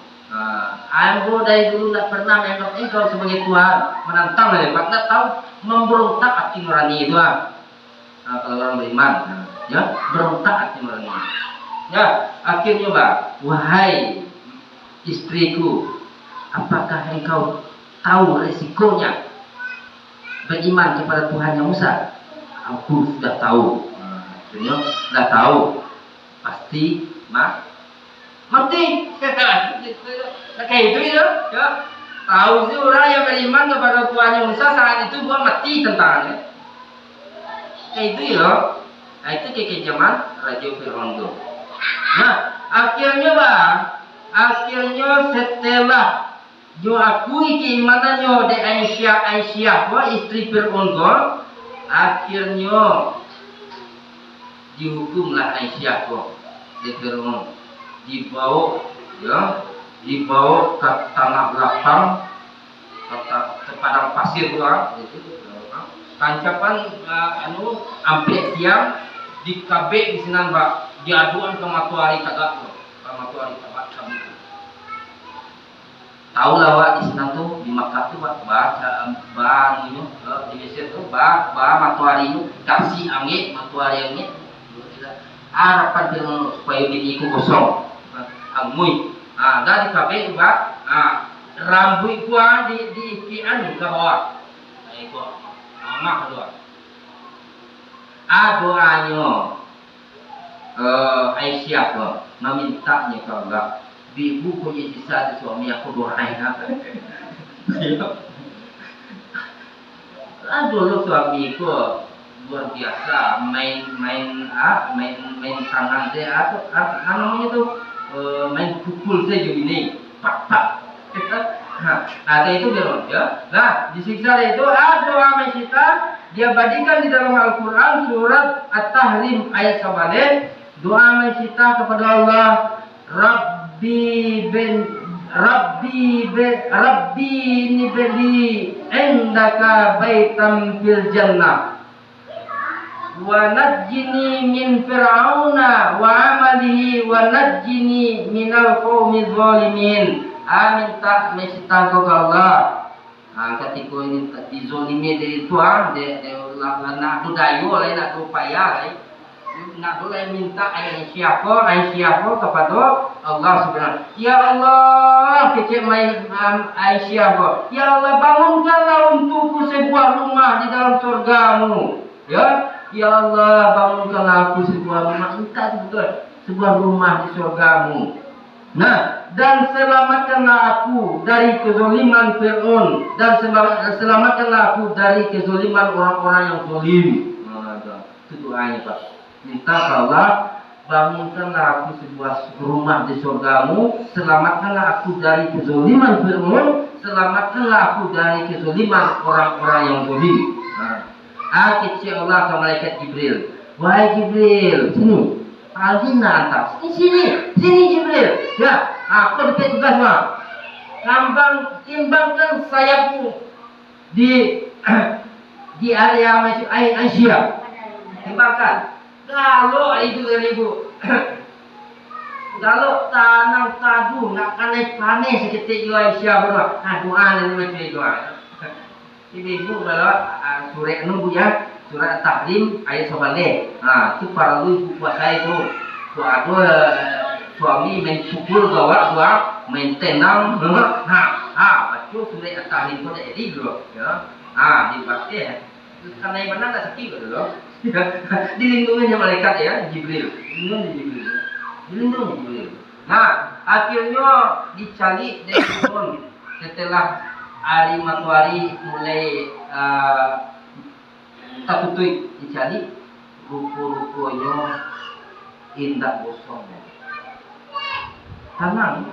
Ambo dari dulu tidak pernah menganggap engkau sebagai Tuhan, menantang dari tidak tahu memberontak hati nurani itu. Kalau orang beriman, ya berontak hati nurani. Ya, akhirnya wahai istriku, apakah engkau tahu resikonya beriman kepada Tuhannya Musa? Aku sudah tahu. Dunia dah tahu pasti mati. Kayak itu ya. Tahu sih orang yang beriman kepada Tuhan Musa saat itu gua mati tentangannya. Kayak itu ya. Nah itu kayak zaman Raja Fir'aun tuh. Nah akhirnya setelah yo akui keimanannya de Aisyah wa istri Fir'aun go, akhirnya dihukumlah Aisyah go de Fir'aun, dibawa ke tanah belakang, ke padang pasir gua itu tancapan ampe tiang di kabeh di sinan Pak diaduan ke matuari kagak kami tahu lah Wak di sana tuh di Makkah tuh baca di Mesir tuh matuari itu kasih angin matuari angin harapan dengan supaya bini ku kosong angui dari kabeh Wak rambut gua di kian ke bawah itu anak kedua doanya Aisyah memintanya ke Allah ibu punya sisa suami aku doain apa dulu suamiku luar biasa main tangan saya atau namanya tuh main pukul saya juga ini pak ada itu ya. Nah disiksa itu doa Aisyah dia badikan di dalam Al-Quran surat At-Tahrim ayat 9 doa Aisyah kepada Allah Rabbi nibli indaka baitam fil jannah wa najjini min fir'auna wa amalihi wa najjini minal qaumiz zalimin. Minta mesita ke Allah. Ketika ini dizolimi dari Tuhan, nak tu dayu, nak tu payah, nak tu minta Aisyah kepada Allah Subhanahu. Ya Allah, kecil main Aisyah. Ya Allah, bangunkanlah untukku sebuah rumah di dalam surgamu. Ya Allah, bangunkanlah aku sebuah rumah. Minta juga sebuah rumah di surgamu. Nah, dan selamatkanlah aku dari kezaliman Fir'aun dan selamatkanlah aku dari kezaliman orang-orang yang zalim. Itu doanya Pak. Minta Allah bangunkanlah aku sebuah rumah di surgamu, selamatkanlah aku dari kezaliman Fir'aun, selamatkanlah aku dari kezaliman orang-orang yang zalim. Kecil Allah ke malaikat Jibril. Wahai Jibril, sini. Alina atas. Sini Jibril. Ya, aku dapat tugas mah. Timbangkan sayapmu di area Aisyah. Timbangkan. Kalau itu ribu. Kalau tanam tadu nak panen seketik juga Aisyah berdoa. Doa ni macam doa. Ibu kalau surat nunggu ya. Surat Tahrim ayat 9. Itu para lu puasa itu. Suami main pukul gawat main tenang. Baca surat Tahrim itu ada dulu ya. Dibaca ya. Karena yang mana tak sakit dulu. Dilindungi malaikat ya Jibril. Dilindungi Jibril. Nah, akhirnya dicari dari turun setelah hari matahari mulai tak tutui dicari ruko-rukonya indah bosong tenang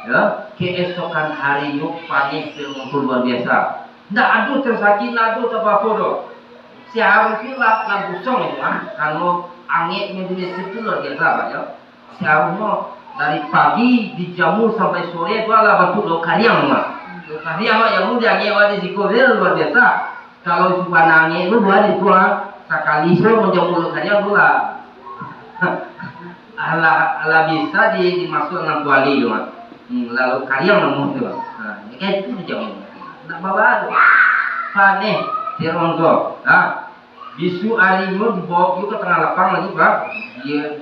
ya keesokan hari yuk panik yang luar biasa ndak ada tersakit nado apa do seharusnya lah bosong itu kalau anginnya di situ luar biasa Pak ya seharusnya dari pagi dijamur sampai sore itu adalah batu lo kariang yang mudah ngewa di sikorel luar biasa. Kalau suka nangis lu buat itu sekali so menjamur kariang lu lah. ala bisa dimasuk dengan kuali tu lalu kariang namun tu. Itu menjamur. Nak bawa panen tirongo. Bisu arinya dibawa ke tengah lapang lagi Pak. Dia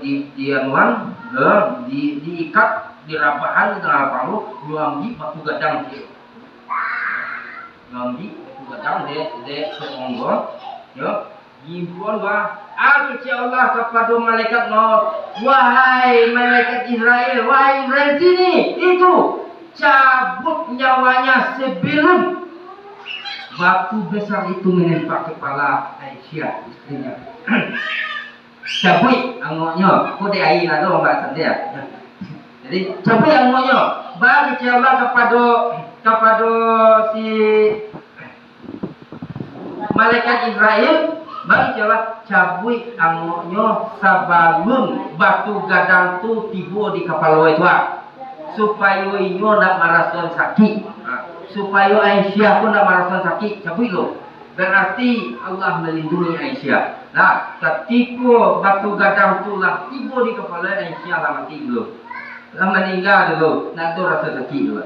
diikat di rapahan di tengah lapang lu nyambi batu gadang dia. Nyambi batu gadang dia seonggo ya Himbauan kecil Allah kepada malaikat maut. Wahai malaikat Israel, wahai Israel sini, itu cabut nyawanya sebelum batu besar itu menimpa kepala Aisyah istrinya. Cabut angoknya, kode air ada orang bahasa dia. Jadi cabut angoknya, bagi kecil Allah kepada si malaikat Israel. Bagi jalan cabui angoknya sabalun batu gadang tu tiba di kepala itu supaya inyo nak merasakan sakit, supaya Aisyah pun nak merasakan sakit cabui lo. Berarti Allah melindungi Aisyah. Nah, ketika batu gadang tu lah tiba di kepala Aisyah lah mati dulu, lah meninggal dulu, nak tu rasa sakit dulu.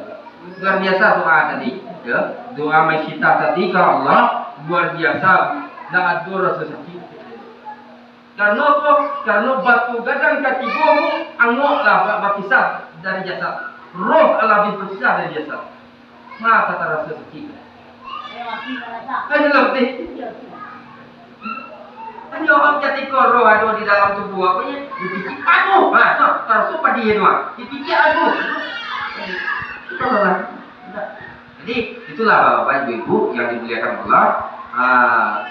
Luar biasa doa tadi, ya doa Aisyah tadi ke Allah luar biasa. Nak ada rasa sakit. Karena apa? Karena batu gadang ketiga angoklah berpisah dari jasad. Roh Allah berpisah dari jasad. Maka tak rasa sakit. Hanya lebih. Hanya orang ketika roh ada di dalam tubuh apa ni? Dipikir aduh. Terus pada dia tu. Dipikir aduh. Jadi itulah Bapak Ibu yang dimuliakan Allah.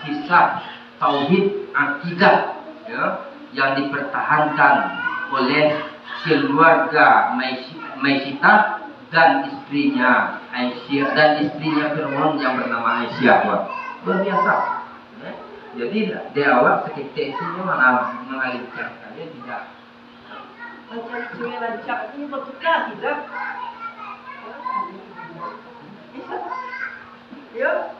Kisah tauhid akidah ya, yang dipertahankan oleh keluarga Maisitah dan istrinya Aisyah dan istrinya Fir'aun yang bernama Aisyah. Luar biasa ya. Jadi di awal seketika isinya mana mengalihkan saja tidak mencari cewek lancar ini bertukar tidak ya.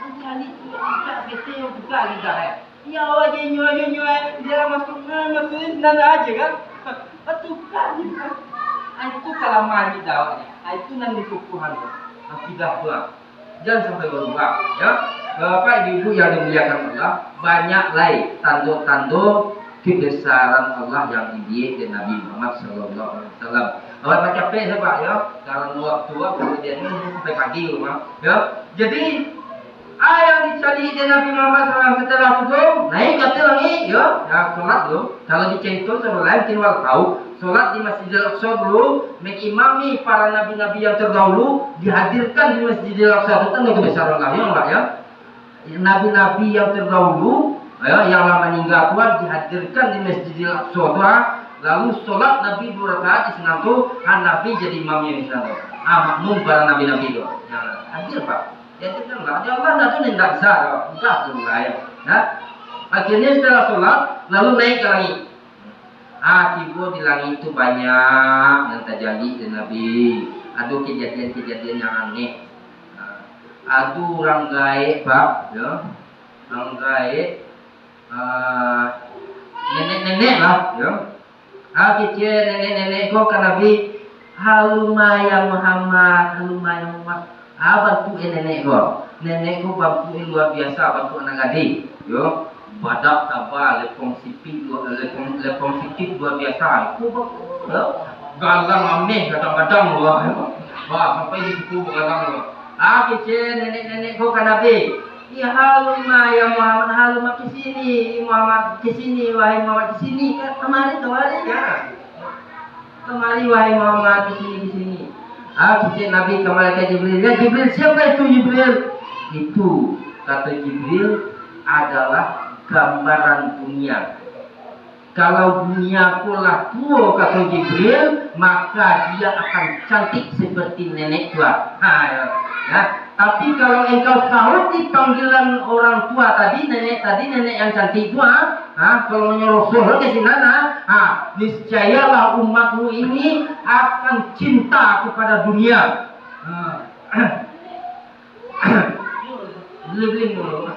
Mencari buka kita yang buka lidah ya aja nyuai dia masukin dan aja kan tukar itu kelamaan lidah itu nanti kukuhan akidah pula jangan sampai berubah ya. Bapak ibu yang dimuliakan Allah, banyak lagi tanda-tanda kebesaran Allah yang dididik di Nabi Muhammad Sallallahu Alaihi Wasallam. Awak baca capek ya Pak ya, karena waktu kemudian ini sampai pagi rumah ya. Jadi yang dicari di Nabi Muhammad SAW setelah itu naik ke langit ya, sholat dulu. Kalau dicentuh sebelum lain kita tahu sholat di Masjidil Aqsa dulu, mengimami para nabi-nabi yang terdahulu dihadirkan di Masjidil Aqsa itu kan kebesaran Allah ya Pak ya. Nabi-nabi yang terdahulu ya, yang lama meninggal tua dihadirkan di Masjidil Aqsa itu. Lalu sholat Nabi 2 rakaat di sana tuh, Nabi jadi imamnya di sana. Makmum para nabi-nabi itu. Ya, hadir Pak. Jadi kan lah, Allah nak tu tidak sah, tidak semula ya. Nah, akhirnya setelah sholat, lalu naik ke langit. Tiba di langit itu banyak yang terjadi di Nabi. Ada kejadian-kejadian yang aneh. Ada orang gaib Pak, ya, orang gaib, nenek-nenek lah, ya. Kecil nenek-nenek kau ke Nabi, halumah ya Muhammad, halumah ya Muhammad. Bantu nenek kau bantu luar biasa, bantu anak gadis, yo, badak tabal, lepong sipit luar biasa. Itu galang ameh kadang-kadang luar, sampai di situ galang luar. Kecil nenek-nenek kau kan Nabi, ya halumah ya Muhammad, halumah ke sini, Muhammad ke sini, wahai Muhammad ke sini, kemari ya, kemari wahai Muhammad ke sini. Kecil Nabi kembali ke Jibril. Ya Jibril, siapa itu Jibril? Itu kata Jibril adalah gambaran dunia. Kalau dunia pula tua kata Jibril, maka dia akan cantik seperti nenek tua. Ya. Tapi kalau engkau tahu di panggilan orang tua tadi nenek yang cantik tua, kalau menyuruh ke sana, niscayalah umatmu ini akan cinta kepada dunia. Beli dulu.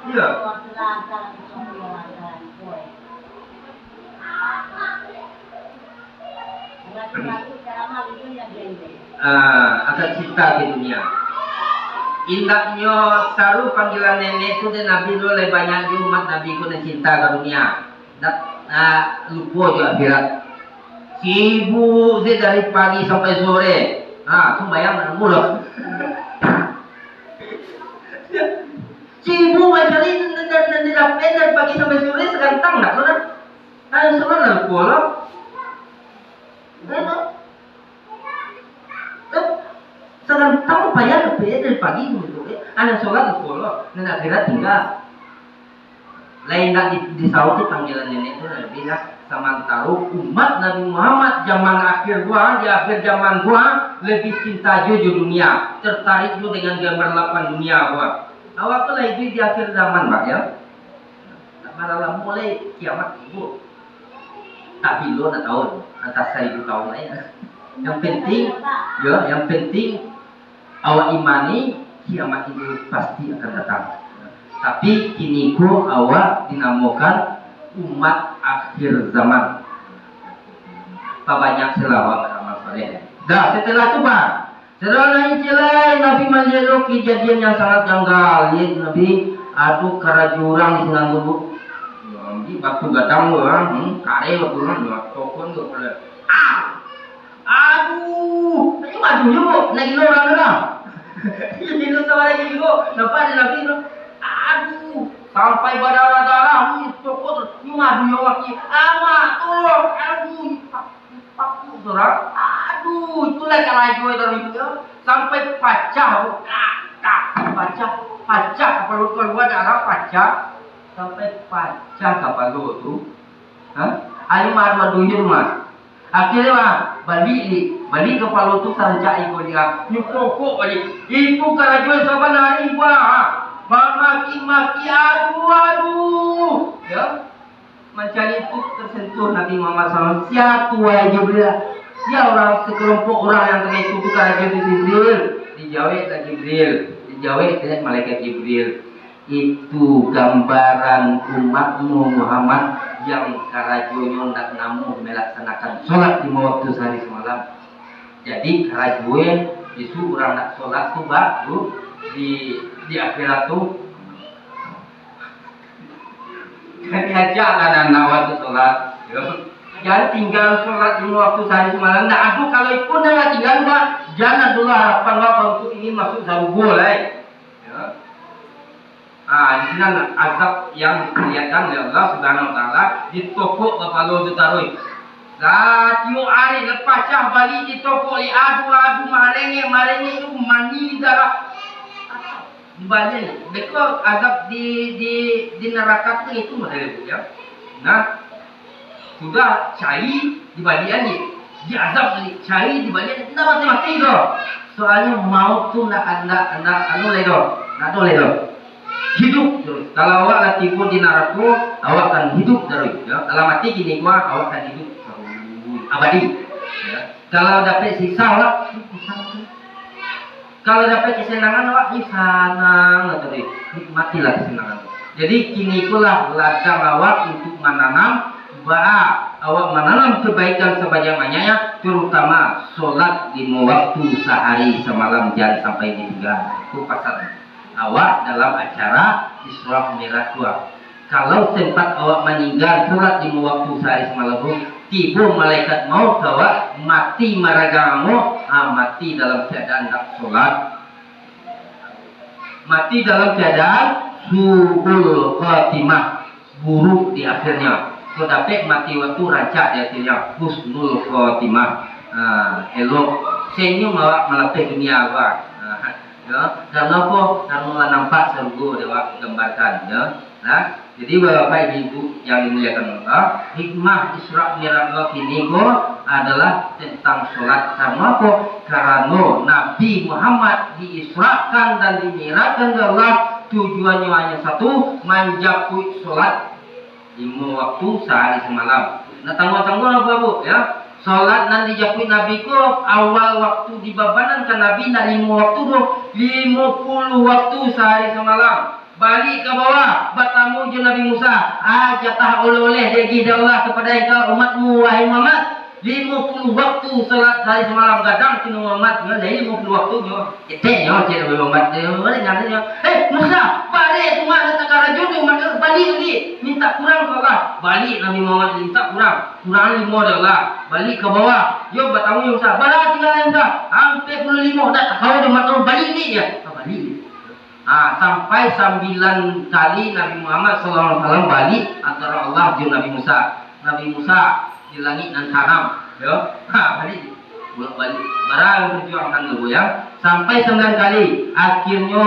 Iya. Akan cinta di dunia. Indahnya saru panggilan nenek itu dan Nabi itu lebih banyak di umat Nabi itu dan cinta ke dunia. Lupa juga akhirat. Sibuk dari pagi sampai sore. Sembahyang mula. Si ibu macam ini tidak dari pagi sampai sore segantang nak kan? Ada sholat dalam pola. Segantang payah lebih dari pagi sampai sore. Ada sholat dalam pola. Dan akhirnya tinggal. Lain nak disauti panggilan nenek itu lebih nak sementara umat Nabi Muhammad zaman akhir di akhir zaman lebih cinta jujur dunia, tertarik juga dengan gambar dunia awak tu lagi di akhir zaman Pak ya. Malah mulai kiamat itu. Tapi lo nak tahu atas 1000 tahun lain. Yang penting awak imani kiamat itu pasti akan datang. Tapi kini ku awak dinamakan umat akhir zaman. Banyak selawat amal soleh. Dah setelah itu Pak, setelah lain celai Nabi menjeluk kejadian yang sangat janggal. Lihat Nabi aduk kerajurang di Sunan Lubuk. Di waktu gadang lo, kare waktu lo, tokon lo boleh. Aduh, ini maju juga, naik orang orang. Ini lo sama lagi juga, nampak di Nabi lo. Aduh, sampai berdarah-darah, tokon ini maju ya wakil. Tolong, aduh, paku surah. Aduh, itulah keraju dari itu. Sampai pecah, pecah, kalau keluar darah pecah. Sampai pecah kapal itu, ayo madu rumah. Akhirnya mah balik kapal itu saja ikut dia, nyukuk balik. Itu karena jual saban hari maki, aduh, ya. Mencari itu tersentuh Nabi Muhammad SAW. Siapa tuai Jibril? Siapa orang sekelompok orang yang kena itu karena Jibril? Dijawab Jibril, dijawab malaikat Jibril. Itu gambaran umatmu Muhammad yang karajoyo ndak namu melaksanakan sholat di waktu sehari semalam. Jadi karajoyo isu orang nak sholat tu baru di akhirat tu kan diajak dan nawat sholat. Jangan tinggal sholat di waktu sehari semalam. Nah aku kalau ikut nak tinggal jangan dulu harapan untuk ini masuk zarubo lah. Di sini azab yang diperlihatkan oleh Allah Subhanahu Wa Taala di toko kalau ditaruh. Tiap hari lepas cah balik di toko adu marenge itu mani darah dibalik. Because azab di neraka itu model ya. Nah sudah cari di balian di azab cari di balian tidak mati itu. Soalnya maut tu nak anu ledo, nak tu ledo. Hidup terus. Kalau awak lagi pun di neraka, awak akan hidup terus. Ya. Kalau mati gini awak akan hidup abadi. Ya. Kalau dapat siksa awak, kalau dapat kesenangan awak senang terus. Nikmatilah kesenangan. Jadi kini itulah ladang awak untuk menanam awak menanam kebaikan sebanyak-banyaknya, terutama sholat 5 waktu sehari semalam jangan sampai ditinggal. Itu pasal awak dalam acara Isra Mi'raj tua. Kalau sempat awak meninggal sholat 5 waktu sehari semalam, tiba malaikat maut awak mati maragamu, mati dalam keadaan tak sholat, mati dalam keadaan su'ul khatimah, buruk di akhirnya. So dapat mati waktu rancak di akhirnya, husnul khatimah, elok. Senyum awak melatih dunia awak. Ya, karena apa? Karena nampak surga dewa gambarkan ya. Nah, jadi Bapak Ibu yang dimuliakan Allah, hikmah Isra Mi'raj ini adalah tentang sholat. Karena apa? Karena Nabi Muhammad diisrakan dan dimi'rajkan oleh Allah, tujuannya hanya satu, menjapui sholat 5 waktu sehari semalam. Nah, tanggung-tanggung apa Bu ya? Sholat nanti dijapui Nabi ko awal waktu dibabanan ke Nabi nak 5 waktu tu 50 waktu sehari semalam. Balik ke bawah bertamu je Nabi Musa. Jatah oleh-oleh dari Allah kepada umatmu wahai Muhammad. 50 waktu sholat sehari semalam gadang kena Muhammad dari 50 waktu nyo. Ketenya cek Nabi Muhammad dia nganya. Musa, balik cuma datang ke rajul Muhammad balik lagi. Minta kurang ke Allah. Balik Nabi Muhammad minta kurang 5 Allah. Balik ke bawah. Yo bertamu Musa. Balik tinggal Musa. Hampir 25 dah tahu dia makan balik ni dia. Balik. Sampai 9 kali Nabi Muhammad SAW balik antara Allah dan Nabi Musa. Nabi Musa di langit dan haram, yo. Balik bolak-balik. Barang berjuangkan dulu ya. Sampai 9 kali. Akhirnya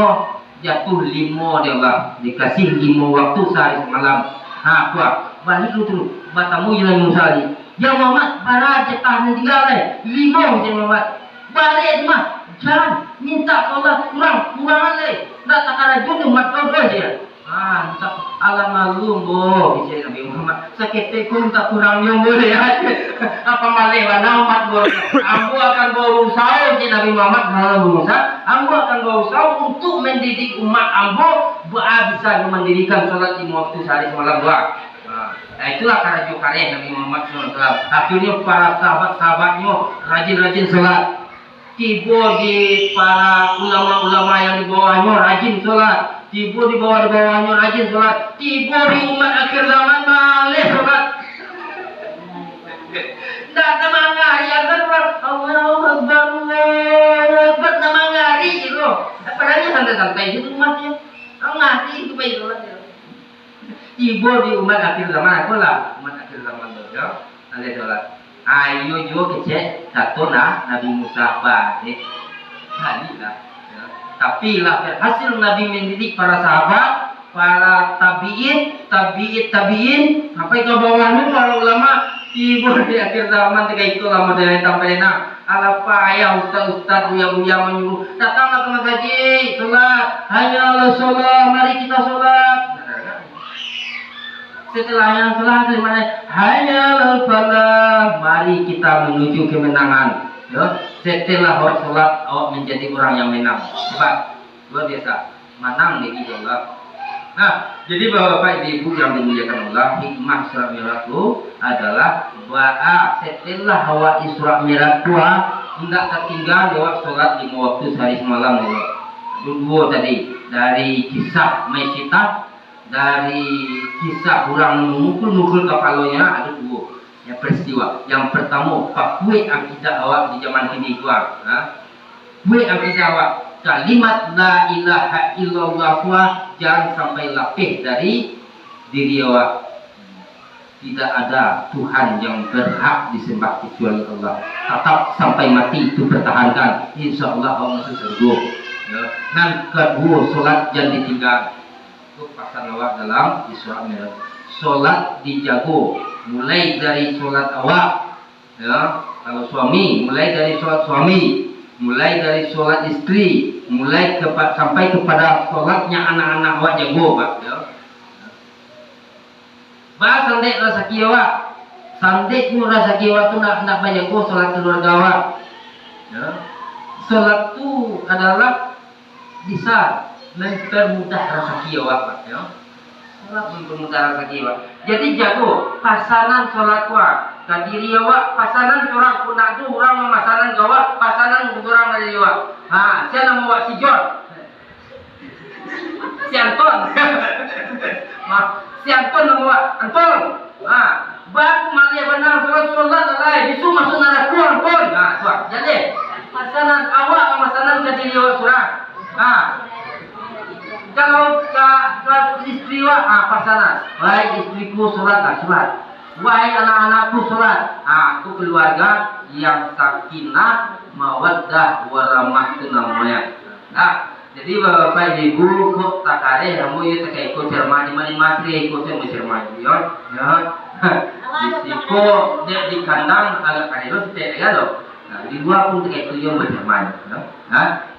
jatuh 5 dia Allah. Dikasih 5 waktu sehari semalam. Kuat. Balik dulu. Batamu Nabi Musa ni. Ya Muhammad, barang jatah nanti tinggal 5 macam Muhammad. Balik mah. Jangan minta ke Allah kurang lagi. Nak tak ada jodoh mat kau dia. Minta Allah maklum bo, bicara Nabi Muhammad. Sakit pun tak kurang yang boleh aja. Apa malih mana mat bo. Ambo akan bawa usaha je Nabi Muhammad Musa. Ambo akan bawa usaha untuk mendidik umat ambo bisa mendirikan salat 5 waktu sehari semalam doa. Itulah karajo kareh Nabi Muhammad SAW. Akhirnya para sahabat-sahabatnya rajin-rajin salat. Tiba di para ulama-ulama yang di bawahnya rajin sholat. Tiba di bawahnya rajin sholat. Tiba di umat akhir zaman malih sholat. Tak ada mangari. Allahu Akbar, Allahu Akbar. Tak mangari gitu. Padahal santai-santai itu umatnya. Ngari itu baik sholat. Tiba di umat akhir zaman. Aku lah umat akhir zaman tu. Nanti sholat. Ayo juga kecek satu Nabi Musa balik lah. Tapi lah berhasil Nabi mendidik para sahabat, para tabiin sampai ke bawahnya para ulama. Tiba di akhir zaman ketika itu lama dari sampai ala payah ustaz yang menyuruh datanglah ke masjid sholat, hanya sholat, mari kita sholat. Setelahnya sholat dimana hanya falah, mari kita menuju kemenangan. Setelah awak sholat, awak menjadi orang yang menang. Hebat, luar biasa, menang di Allah. Jadi bapak ibu yang dimuliakan Allah, hikmah surat Mi'raj itu adalah bahwa setelah awak Isra Mi'raj tidak tertinggal awak sholat 5 waktu sehari semalam. Dua tadi dari kisah Maisitah. Dari kisah orang memukul-mukul kepalanya ada 2 yang peristiwa. Yang pertama, pakui akidah awak di zaman kini kuat. Pakui akidah awak. Kalimat la ilaha illallah jangan sampai lapih dari diri awak. Tidak ada Tuhan yang berhak disembah kecuali Allah. Tetap sampai mati itu pertahankan. Insya Allah awak masuk surga. Dan kedua, solat jangan ditinggal. Pasan awak dalam Isra Mi'raj. Solat dijago mulai dari solat awak, kalau suami mulai dari solat suami, mulai dari solat istri, sampai kepada solatnya anak-anak awak jago pak. Bah sandek rezeki awak, sandekmu rezeki awak tu nak jago solat keluarga awak. Solat tu adalah bisa mempermudah rezeki awak, Salat mempermudah rezeki awak. Jadi jago pasangan solat awak, kadiri awak pasangan orang pun nak tu orang memasanan awak, pasangan orang dari awak. Saya nama awak si John, si Anton, si Anton nama awak Anton. Baku malia benar solat alai, bisu masuk neraka Anton. Jadi pasangan awak memasanan kadiri awak surah. Kalau istri pasangan, wahai istriku sholat. Wahai anak-anakku sholat. Itu keluarga yang sakinah, mawaddah, warahmah itu namanya. Jadi bapak ibu kok tak kare, kamu ya tak ikut cermat di mana masri ikut cermat ya. Risiko dia di kandang agak kare itu tidak loh. Di luar pun tak ikut yang bercermat.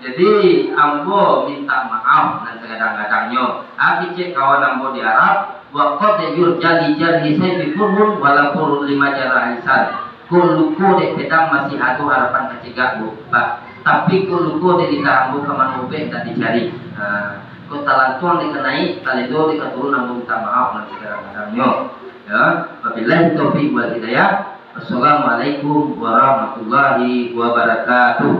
Jadi ambo minta maaf nanti kadang-kadangnya. Aku cek kawan ambo di Arab. Waqad yurjali jarhi sayfi furhun walaupun 5 jarah lisan. Kuluku dek pedang masih ada harapan ketiga bu. Tapi kuluku dek lidah ambo kaman ube tak dicari. Kau talantuan dikenai, talido dikaturun ambo minta maaf nanti kadang-kadangnya. Wabillahi taufiq wal hidayah. Wassalamualaikum warahmatullahi wabarakatuh.